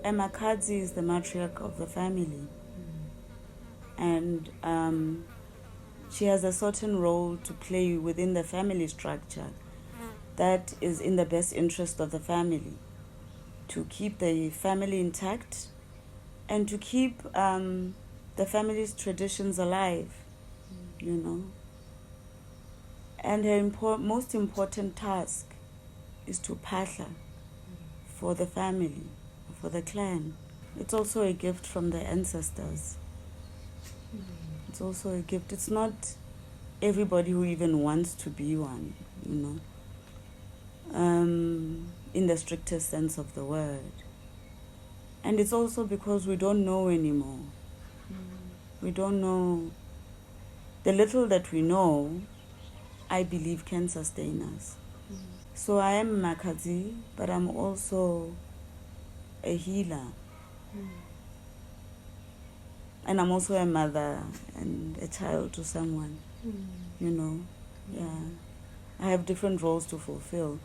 a Makhadzi is the matriarch of the family. And she has a certain role to play within the family structure that is in the best interest of the family, to keep the family intact and to keep the family's traditions alive, you know. And her most important task is to phahla for the family, for the clan. It's also a gift from the ancestors. It's also a gift. It's not everybody who even wants to be one, you know, in the strictest sense of the word. And it's also because we don't know anymore. We don't know. The little that we know, I believe, can sustain us. So I am Makhadzi, but I'm also a healer. And I'm also a mother and a child to someone, you know. Yeah. I have different roles to fulfill.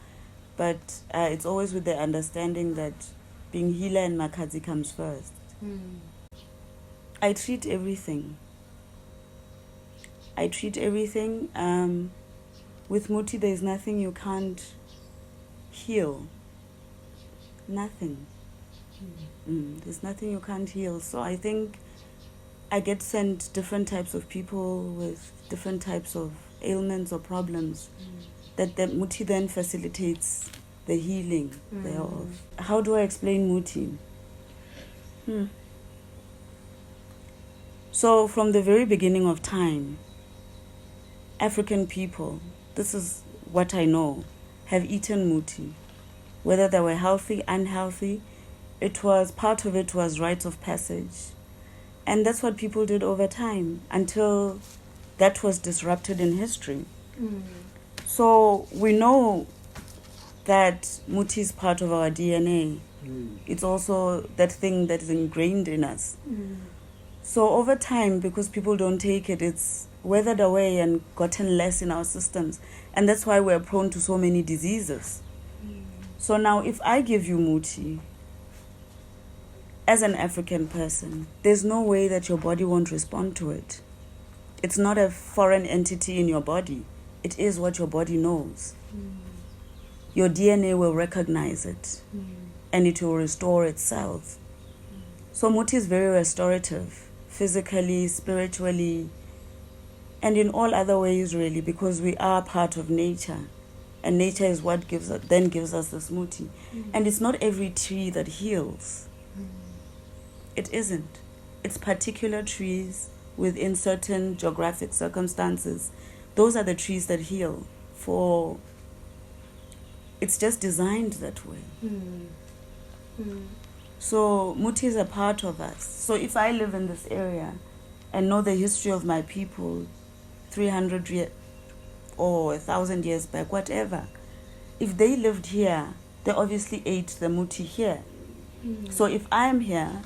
But it's always with the understanding that being healer and Makhadzi comes first. I treat everything. With Muti, there's nothing you can't heal. Nothing. There's nothing you can't heal. So I think I get sent different types of people with different types of ailments or problems that the Muti then facilitates the healing thereof. How do I explain Muti? So from the very beginning of time, African people, this is what I know, have eaten Muti. Whether they were healthy, unhealthy, part of it was rites of passage. And that's what people did over time until that was disrupted in history. So we know that Muti is part of our DNA. It's also that thing that is ingrained in us. So over time, because people don't take it, it's weathered away and gotten less in our systems. And that's why we're prone to so many diseases. So now if I give you Muti, as an African person, there's no way that your body won't respond to it. It's not a foreign entity in your body. It is what your body knows. Your DNA will recognize it and it will restore itself. So Muti is very restorative, physically, spiritually, and in all other ways really, because we are part of nature. And nature is what gives us this Muti. And it's not every tree that heals. It isn't. It's particular trees within certain geographic circumstances. Those are the trees that heal. It's just designed that way. So Muti is a part of us. So if I live in this area and know the history of my people 300 years or 1,000 years back, whatever, if they lived here, they obviously ate the Muti here. So if I'm here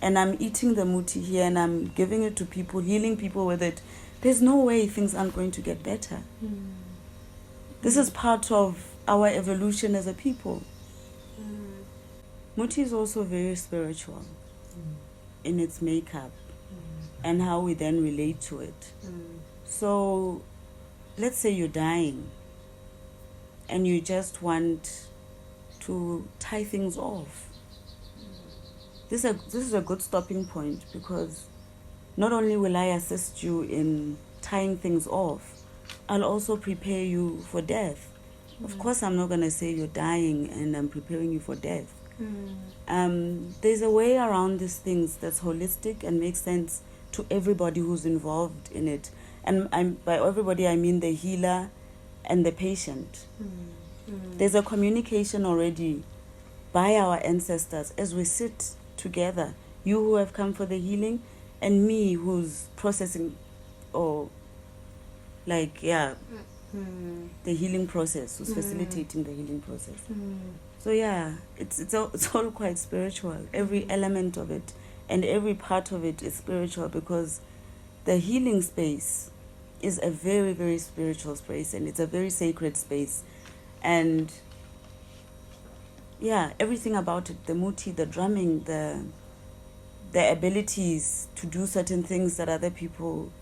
and I'm eating the Muti here and I'm giving it to people, healing people with it, there's no way things aren't going to get better. This is part of our evolution as a people. Muti is also very spiritual in its makeup and how we then relate to it. So let's say you're dying and you just want to tie things off. This is a good stopping point, because not only will I assist you in tying things off, I'll also prepare you for death. Of course, I'm not going to say you're dying and I'm preparing you for death. There's a way around these things that's holistic and makes sense to everybody who's involved in it. And by everybody, I mean the healer and the patient. There's a communication already by our ancestors as we sit together. You who have come for the healing and me who's processing the healing process, who's facilitating the healing process. So yeah, it's all quite spiritual. Every element of it and every part of it is spiritual, because the healing space is a very, very spiritual space, and it's a very sacred space. And yeah, everything about it, the muthi, the drumming, the abilities to do certain things that other people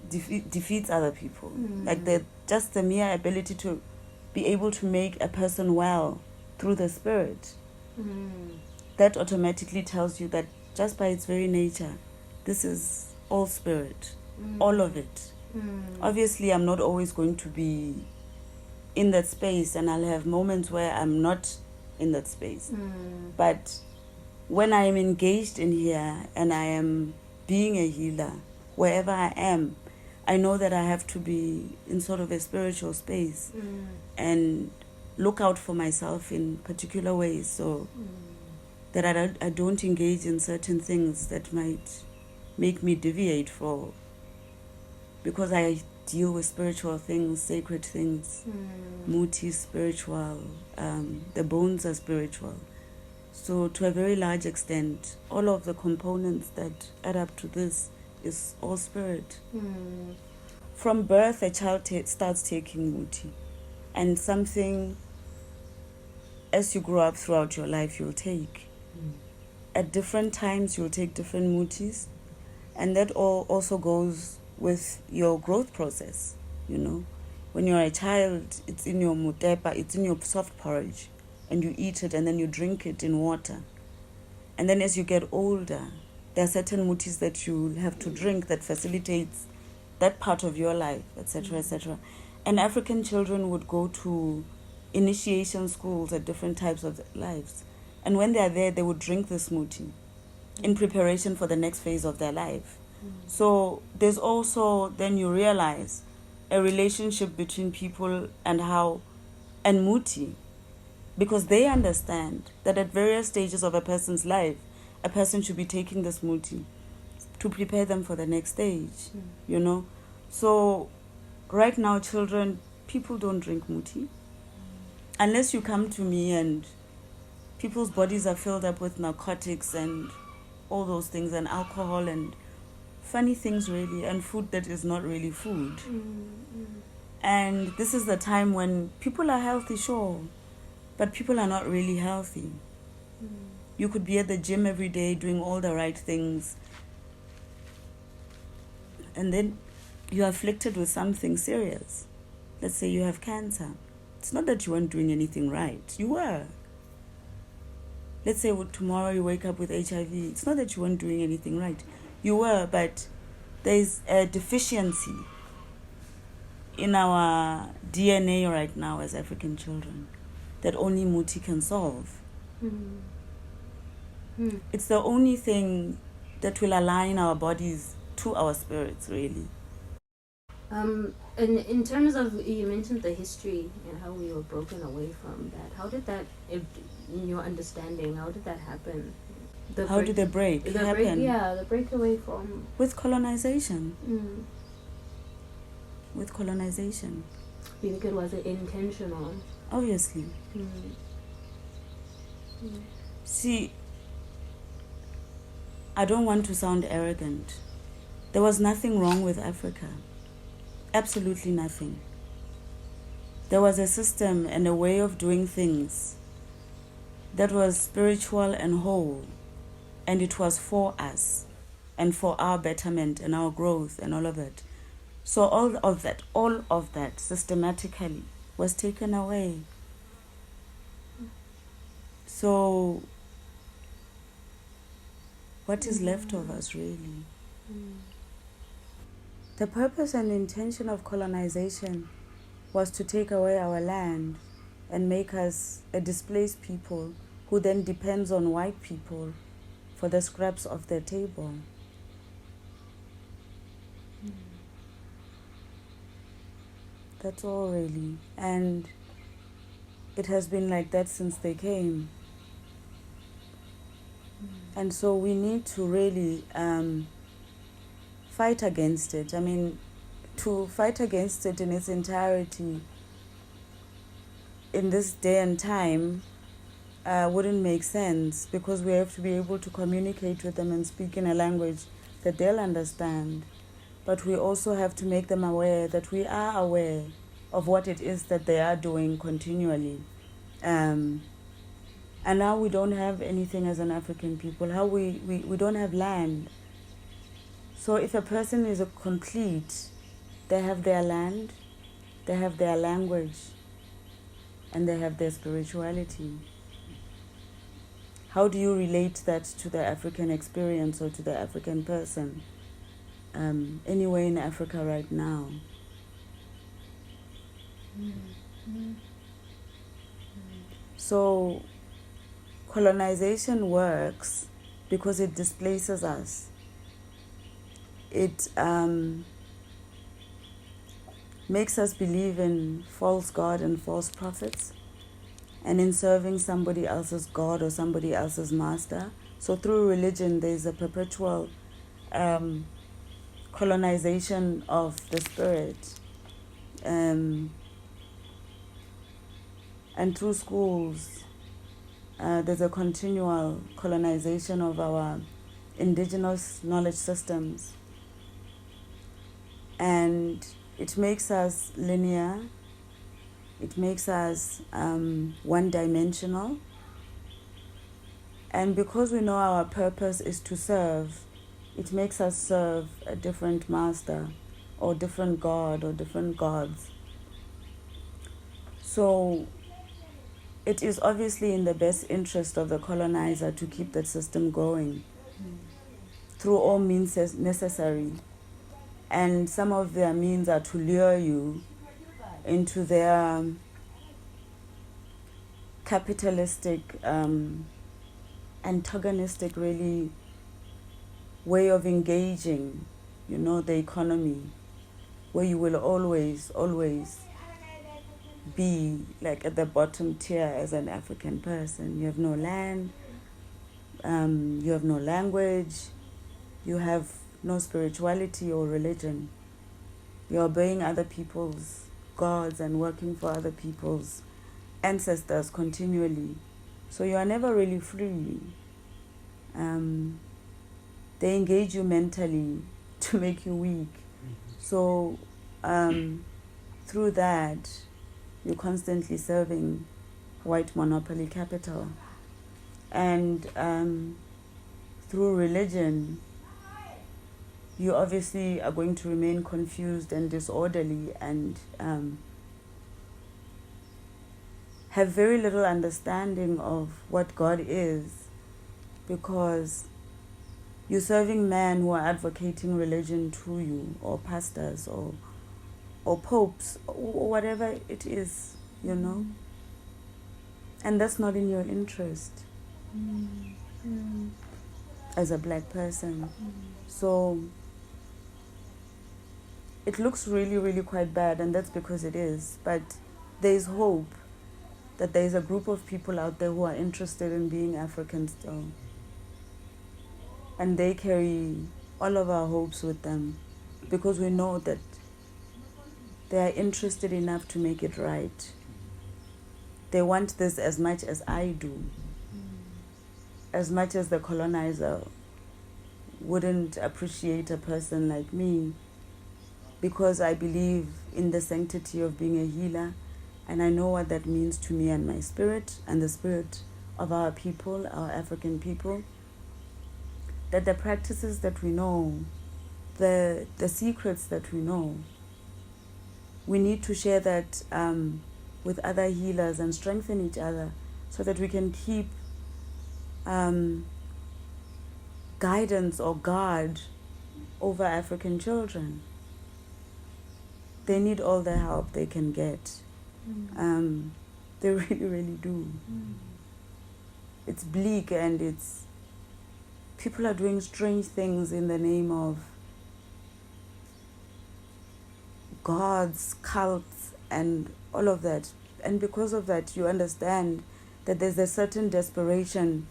defeats other people. Like just the mere ability to be able to make a person well through the spirit. That automatically tells you that just by its very nature, this is all spirit, all of it. Obviously, I'm not always going to be in that space, and I'll have moments where I'm not in that space. But when I am engaged in here and I am being a healer, wherever I am, I know that I have to be in sort of a spiritual space and look out for myself in particular ways, so that I don't engage in certain things that might make me deviate for, because I deal with spiritual things, sacred things. Muti is spiritual, the bones are spiritual. So to a very large extent, all of the components that add up to this is all spirit. From birth, a child starts taking muti, and something, as you grow up throughout your life, you'll take. At different times, you'll take different mutis, and that all also goes with your growth process, you know. When you're a child, it's in your mutepa, it's in your soft porridge, and you eat it and then you drink it in water. And then as you get older, there are certain mutis that you have to drink that facilitates that part of your life, etc., etc. And African children would go to initiation schools at different types of lives. And when they are there, they would drink this muti in preparation for the next phase of their life. So there's also, then you realize, a relationship between people and muti, because they understand that at various stages of a person's life, a person should be taking this muti to prepare them for the next stage, you know. So right now, children, people don't drink muti. Unless you come to me and people's bodies are filled up with narcotics and all those things, and alcohol and funny things really, and food that is not really food. And this is the time when people are healthy, sure, but people are not really healthy. You could be at the gym every day doing all the right things, and then you're afflicted with something serious. Let's say you have cancer. It's not that you weren't doing anything right. You were. Let's say tomorrow you wake up with HIV. It's not that you weren't doing anything right. You were, but there's a deficiency in our DNA right now as African children that only muti can solve. It's the only thing that will align our bodies to our spirits, really. And in terms of, you mentioned the history and how we were broken away from that. How did that, in your understanding, how did that happen? How did the break happen? The breakaway from... With colonization. With colonization. You think it was intentional? Obviously. See, I don't want to sound arrogant. There was nothing wrong with Africa. Absolutely nothing. There was a system and a way of doing things that was spiritual and whole, and it was for us and for our betterment and our growth and all of that. So all of that systematically was taken away. So what is left of us, really? The purpose and intention of colonization was to take away our land and make us a displaced people who then depends on white people for the scraps of their table. That's all, really. And it has been like that since they came. And so we need to really fight against it. I mean, to fight against it in its entirety in this day and time wouldn't make sense, because we have to be able to communicate with them and speak in a language that they'll understand. But we also have to make them aware that we are aware of what it is that they are doing continually. And now we don't have anything as an African people. How we don't have land. So if a person is a complete, they have their land, they have their language, and they have their spirituality. How do you relate that to the African experience or to the African person? Anywhere in Africa right now. So colonization works because it displaces us. It makes us believe in false God and false prophets, and in serving somebody else's God or somebody else's master. So through religion, there's a perpetual colonization of the spirit. And through schools, there's a continual colonization of our indigenous knowledge systems. And it makes us linear. It makes us one-dimensional. And because we know our purpose is to serve, it makes us serve a different master or different God or different gods. So it is obviously in the best interest of the colonizer to keep that system going through all means necessary. And some of their means are to lure you into their capitalistic, antagonistic, really, way of engaging, the economy, where you will always be like at the bottom tier as an African person. You have no land, you have no language, you have no spirituality or religion. You're obeying other people's gods and working for other people's ancestors continually. So you are never really free. They engage you mentally to make you weak. So through that, you're constantly serving white monopoly capital. And through religion, you obviously are going to remain confused and disorderly and have very little understanding of what God is, because you're serving men who are advocating religion to you, or pastors, or popes, or whatever it is, And that's not in your interest as a black person. So it looks really, really quite bad, and that's because it is. But there's hope that there's a group of people out there who are interested in being African still. And they carry all of our hopes with them, because we know that they are interested enough to make it right. They want this as much as I do, as much as the colonizer wouldn't appreciate a person like me, because I believe in the sanctity of being a healer, and I know what that means to me and my spirit and the spirit of our people, our African people, that the practices that we know, the secrets that we know, we need to share that with other healers and strengthen each other so that we can keep guidance or guard over African children. They need all the help they can get. They really, really do. It's bleak, and people are doing strange things in the name of gods, cults, and all of that. And because of that, you understand that there's a certain desperation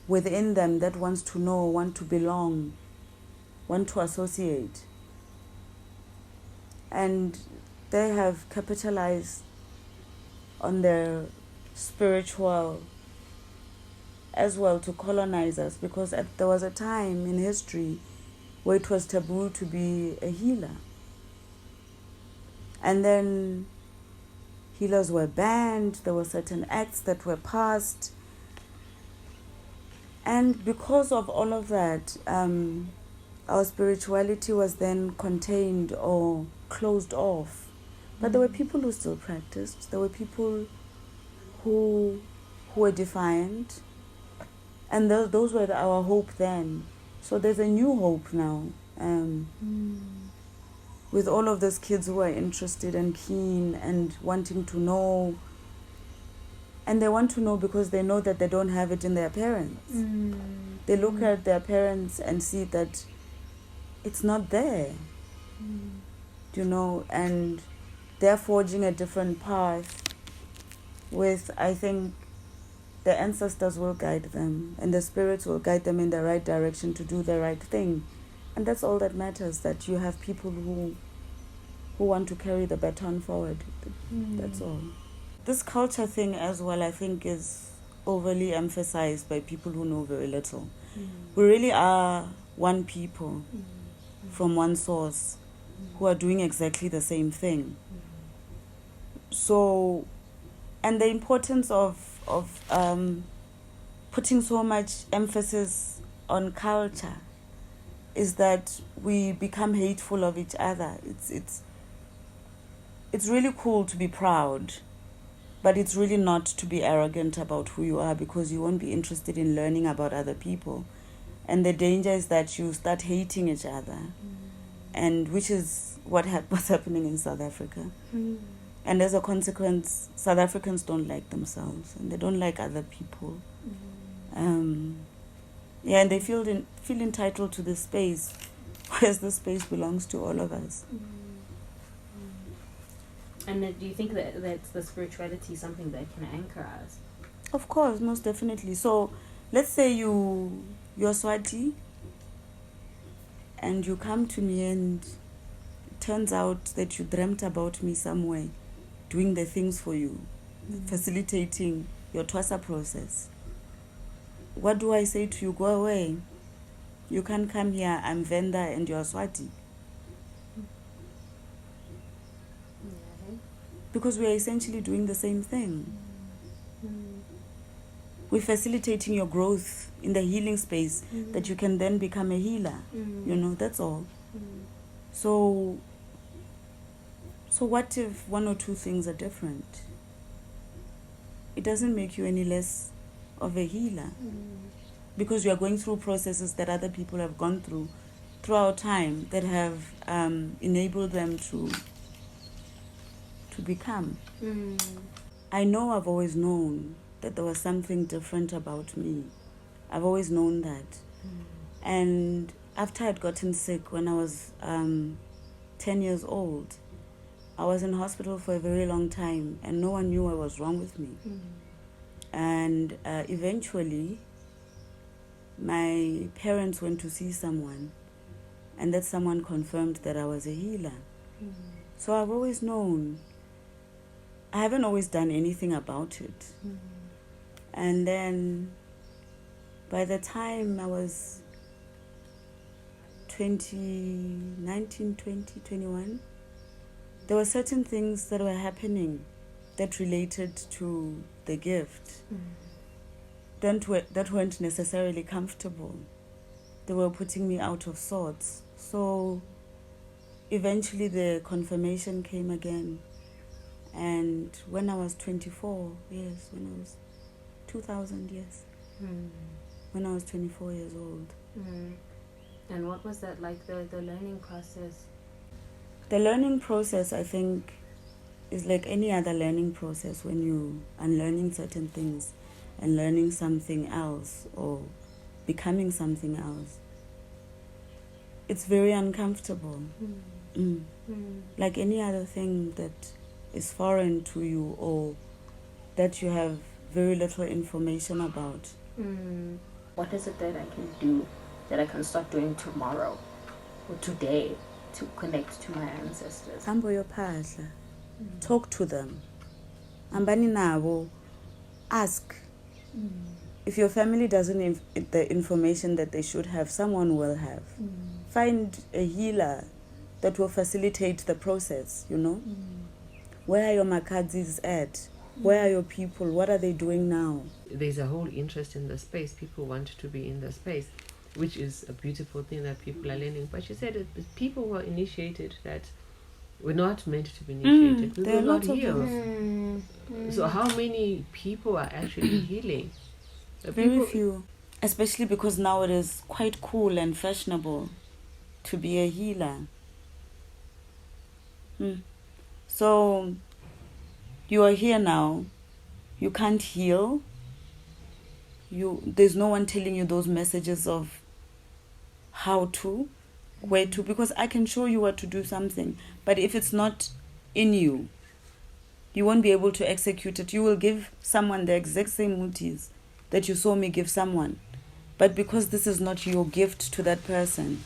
within them that wants to know, want to belong, want to associate. And they have capitalized on their spiritual as well to colonize us, because there was a time in history where it was taboo to be a healer. And then healers were banned, there were certain acts that were passed. And because of all of that, our spirituality was then contained or closed off. But there were people who still practiced. There were people who were defiant. And those were our hope then. So there's a new hope now. With all of those kids who are interested and keen and wanting to know. And they want to know because they know that they don't have it in their parents. They look at their parents and see that it's not there. You know, and they're forging a different path with, I think, the ancestors will guide them and the spirits will guide them in the right direction to do the right thing. And that's all that matters, that you have people who want to carry the baton forward. That's all. This culture thing as well, I think, is overly emphasized by people who know very little. We really are one people from one source who are doing exactly the same thing. So, and the importance of putting so much emphasis on culture is that we become hateful of each other. It's really cool to be proud, but it's really not to be arrogant about who you are, because you won't be interested in learning about other people. And the danger is that you start hating each other, and which is what's happening in South Africa. And as a consequence, South Africans don't like themselves and they don't like other people. And they feel entitled to this space, whereas this space belongs to all of us. And do you think that the spirituality is something that can anchor us? Of course, most definitely. So let's say you're Swati and you come to me and it turns out that you dreamt about me somewhere, doing the things for you, facilitating your Twasa process. What do I say to you? Go away. You can't come here. I'm Venda and you're Swati. Because we are essentially doing the same thing. We're facilitating your growth in the healing space that you can then become a healer. You know, that's all. So what if one or two things are different? It doesn't make you any less of a healer. Because you are going through processes that other people have gone through throughout time that have enabled them to become. I know I've always known that there was something different about me. I've always known that. And after I'd gotten sick when I was 10 years old, I was in hospital for a very long time and no one knew what was wrong with me. And eventually, my parents went to see someone and that someone confirmed that I was a healer. So I've always known. I haven't always done anything about it. And then by the time I was 19, 20, 21, there were certain things that were happening that related to the gift that weren't necessarily comfortable. They were putting me out of sorts. So eventually the confirmation came again. And when I was 24, yes, when I was 2000, yes. When I was 24 years old. And what was that like, the learning process? The learning process, I think, is like any other learning process when you unlearning certain things and learning something else or becoming something else. It's very uncomfortable. Like any other thing that is foreign to you or that you have very little information about. What is it that I can do, that I can start doing tomorrow or today to connect to my ancestors? Hambo yophahla. Talk to them. Ambani nabo. Ask. If your family doesn't have the information that they should have, someone will have. Find a healer that will facilitate the process, you know? Where are your Makhadzis at? Where are your people? What are they doing now? There's a whole interest in the space. People want to be in the space, which is a beautiful thing that people are learning. But she said that people were initiated that were not meant to be initiated. We there were are not lots of healed. So how many people are actually healing? Very few. Especially because now it is quite cool and fashionable to be a healer. So you are here now. You can't heal. There's no one telling you those messages of how to, where to, because I can show you what to do something, but if it's not in you, you won't be able to execute it. You will give someone the exact same mutis that you saw me give someone, but because this is not your gift to that person,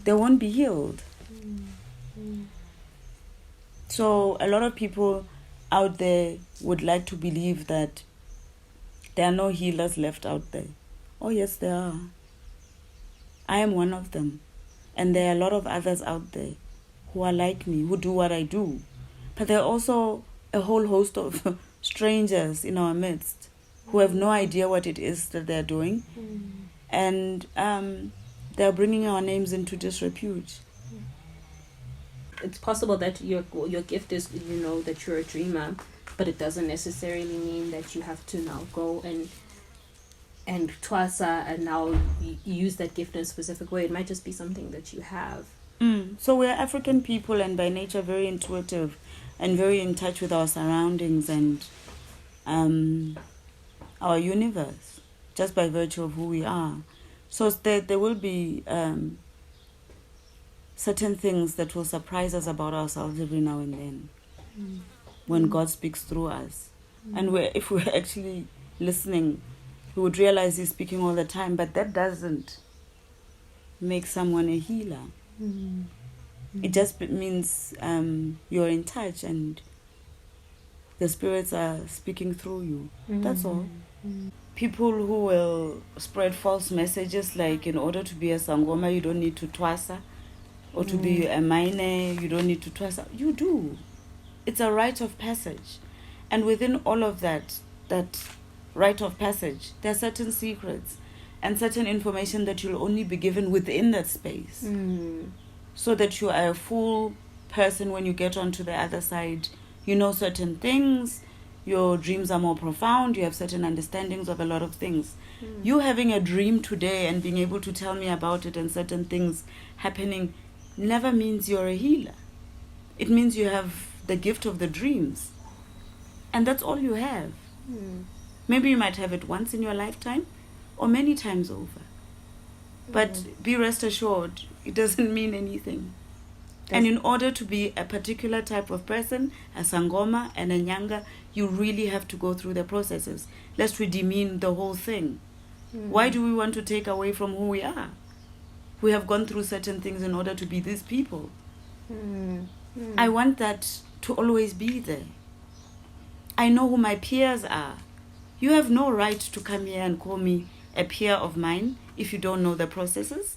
they won't be healed. So a lot of people out there would like to believe that there are no healers left out there. Oh yes, there are. I am one of them. And there are a lot of others out there who are like me, who do what I do. But there are also a whole host of strangers in our midst who have no idea what it is that they're doing. And they're bringing our names into disrepute. It's possible that your gift is, that you're a dreamer, but it doesn't necessarily mean that you have to now go and twasa and now use that gift in a specific way. It might just be something that you have. So we're African people and by nature very intuitive and very in touch with our surroundings and our universe, just by virtue of who we are. So there will be certain things that will surprise us about ourselves every now and then when God speaks through us. And if we're actually listening, we would realize he's speaking all the time, but that doesn't make someone a healer. It just means you're in touch and the spirits are speaking through you. That's all. People who will spread false messages like in order to be a Sangoma, you don't need to twasa. Or to be a Maine, you don't need to twasa. You do. It's a rite of passage. And within all of that rite of passage, there are certain secrets and certain information that you'll only be given within that space. So that you are a full person when you get onto the other side. You know certain things, your dreams are more profound, you have certain understandings of a lot of things. You having a dream today and being able to tell me about it and certain things happening never means you're a healer. It means you have the gift of the dreams. And that's all you have. Maybe you might have it once in your lifetime or many times over. But be rest assured, it doesn't mean anything. And in order to be a particular type of person, a Sangoma and a Nyanga, you really have to go through the processes, lest we demean the whole thing. Why do we want to take away from who we are? We have gone through certain things in order to be these people. I want that to always be there. I know who my peers are. You have no right to come here and call me a peer of mine if you don't know the processes.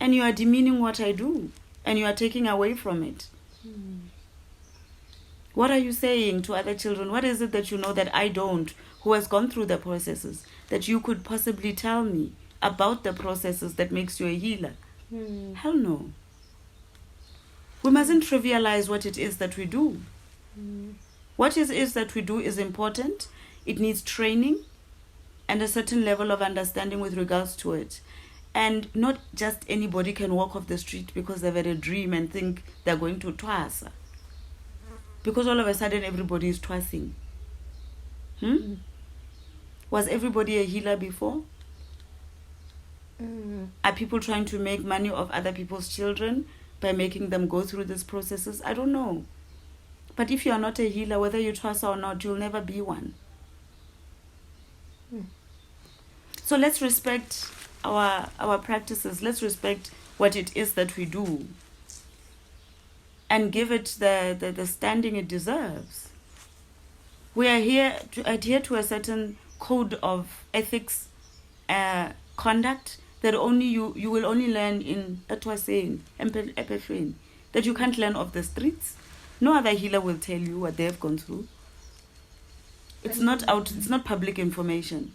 And you are demeaning what I do. And you are taking away from it. What are you saying to other children? What is it that you know that I don't, who has gone through the processes, that you could possibly tell me about the processes that makes you a healer? Hell no. We mustn't trivialize what it is that we do. What it is that we do is important. It needs training and a certain level of understanding with regards to it. And not just anybody can walk off the street because they've had a dream and think they're going to twasa. Because all of a sudden everybody is twassing. Was everybody a healer before? Are people trying to make money off other people's children by making them go through these processes? I don't know. But if you are not a healer, whether you twasa or not, you'll never be one. So let's respect our practices. Let's respect what it is that we do and give it the standing it deserves. We are here to adhere to a certain code of ethics, conduct that only you will only learn in Etwaseng, Epefeni, that you can't learn off the streets, No other healer will tell you what they have gone through. It's not out. It's not public information.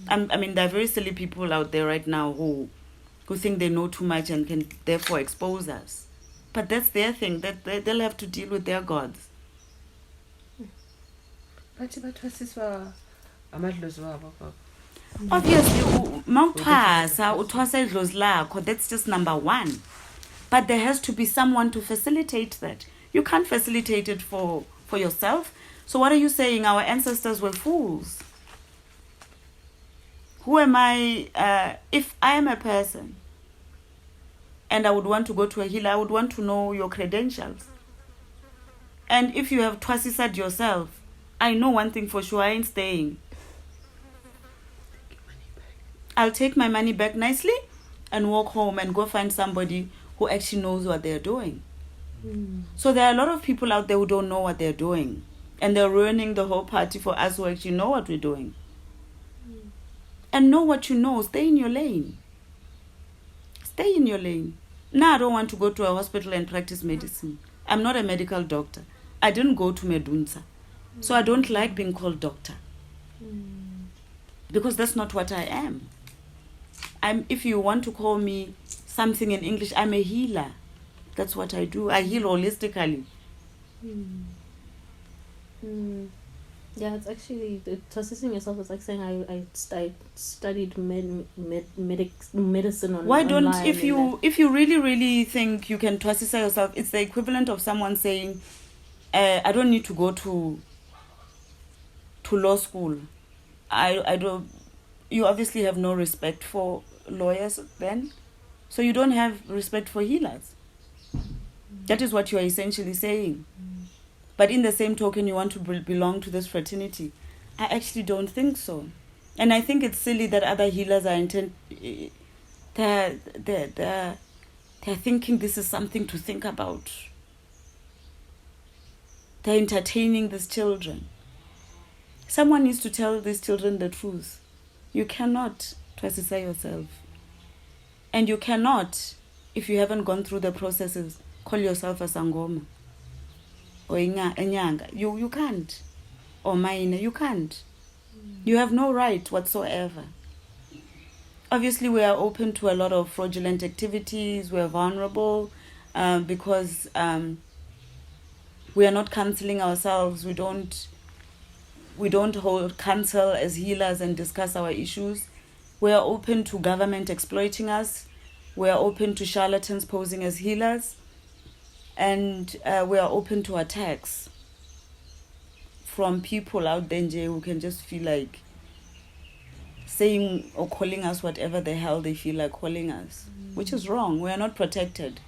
I mean, there are very silly people out there right now who think they know too much and can therefore expose us. But that's their thing. That they'll have to deal with their gods. Obviously, that's just number one. But there has to be someone to facilitate that. You can't facilitate it for yourself. So what are you saying? Our ancestors were fools. Who am I? If I am a person and I would want to go to a healer, I would want to know your credentials. And if you have twasisad yourself, I know one thing for sure, I ain't staying. I'll take my money back nicely and walk home and go find somebody who actually knows what they're doing. So there are a lot of people out there who don't know what they're doing. And they're ruining the whole party for us who actually know what we're doing. And know what you know. Stay in your lane. Stay in your lane. Now I don't want to go to a hospital and practice medicine. I'm not a medical doctor. I didn't go to Medunsa. So I don't like being called doctor. Because that's not what I am. If you want to call me something in English, I'm a healer. That's what I do. I heal holistically. Yeah, it's actually, assessing yourself is like saying I studied medicine on. Why don't, if you really think you can twasisa yourself, it's the equivalent of someone saying, I don't need to go to law school. I don't. You obviously have no respect for lawyers then, so you don't have respect for healers. That is what you are essentially saying. But in the same token, you want to belong to this fraternity. I actually don't think so. And I think it's silly that other healers are they're thinking this is something to think about. They're entertaining these children. Someone needs to tell these children the truth. You cannot twasisa yourself. And you cannot, if you haven't gone through the processes, call yourself a sangoma. Or enyanga. You can't. Or maine, you can't. You have no right whatsoever. Obviously, we are open to a lot of fraudulent activities. We are vulnerable because we are not counseling ourselves. We don't hold counsel as healers and discuss our issues. We are open to government exploiting us. We are open to charlatans posing as healers. And we are open to attacks from people out there who can just feel like saying or calling us whatever the hell they feel like calling us, which is wrong. We are not protected.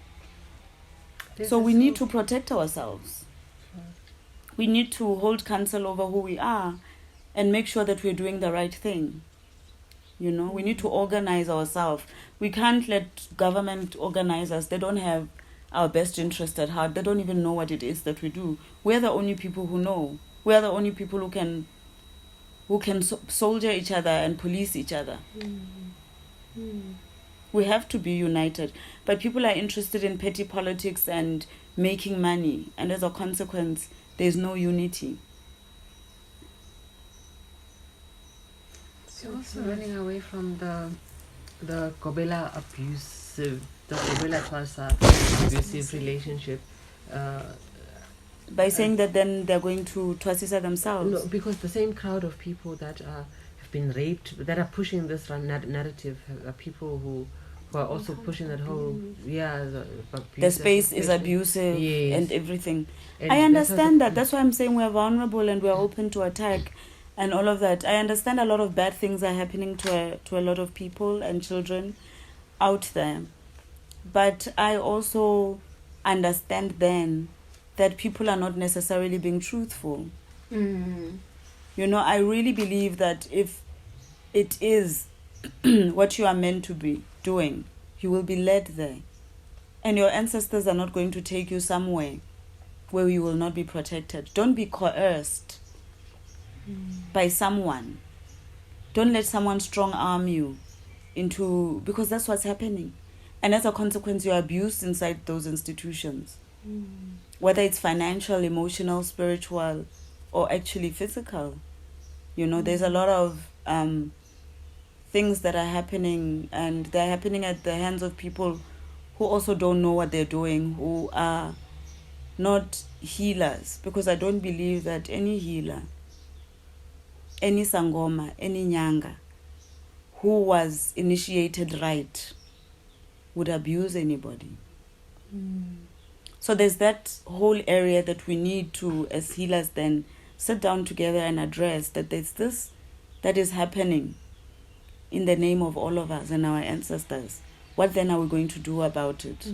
So we need to protect ourselves. We need to hold counsel over who we are and make sure that we're doing the right thing. You know, we need to organize ourselves. We can't let government organize us. They don't have our best interest at heart. They don't even know what it is that we do. We're the only people who know. We're the only people who can soldier each other and police each other. We have to be united. But people are interested in petty politics and making money. And as a consequence, there's no unity. You're also running away from the Kobela abusive, the Kobela Twasa abusive relationship. By saying that then they're going to twasisa themselves. No, because the same crowd of people that have been raped, that are pushing this narrative, are people who are also pushing that whole, the space is abusive, yes, and everything. And I understand that. That's why I'm saying we're vulnerable and we're open to attack and all of that. I understand a lot of bad things are happening to a lot of people and children out there. But I also understand then that people are not necessarily being truthful. You know, I really believe that if it is what you are meant to be doing, you will be led there. And your ancestors are not going to take you somewhere where you will not be protected. Don't be coerced by someone. Don't let someone strong arm you into, because that's what's happening. And as a consequence, you're abused inside those institutions. whether it's financial, emotional, spiritual, or actually physical. You know, there's a lot of things that are happening, and they're happening at the hands of people who also don't know what they're doing, who are not healers, because I don't believe that any healer, any sangoma, any nyanga who was initiated right would abuse anybody. So there's that whole area that we need to, as healers, then sit down together and address that there's this that is happening in the name of all of us and our ancestors. What then are we going to do about it?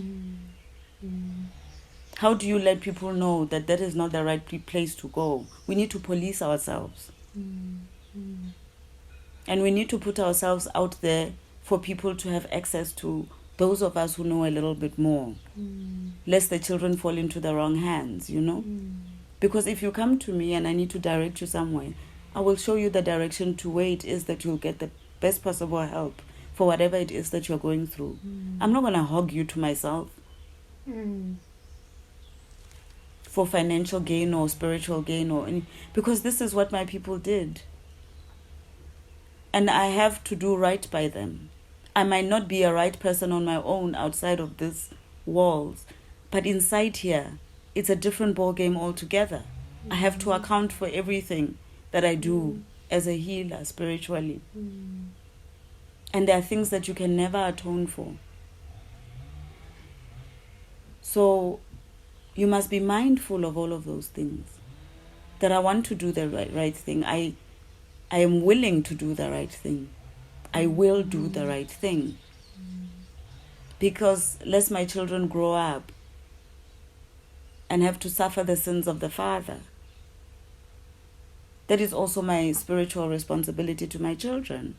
How do you let people know that that is not the right place to go? We need to police ourselves. And we need to put ourselves out there for people to have access to those of us who know a little bit more, lest the children fall into the wrong hands, you know? Because if you come to me and I need to direct you somewhere, I will show you the direction to where it is that you'll get the best possible help for whatever it is that you're going through. I'm not going to hog you to myself for financial gain or spiritual gain or any, because this is what my people did. And I have to do right by them. I might not be a right person on my own outside of these walls, but inside here, it's a different ball game altogether. I have to account for everything that I do as a healer spiritually. And there are things that you can never atone for. So you must be mindful of all of those things. That I want to do the right thing. I am willing to do the right thing. I will do the right thing. Because lest my children grow up and have to suffer the sins of the father, that is also my spiritual responsibility to my children.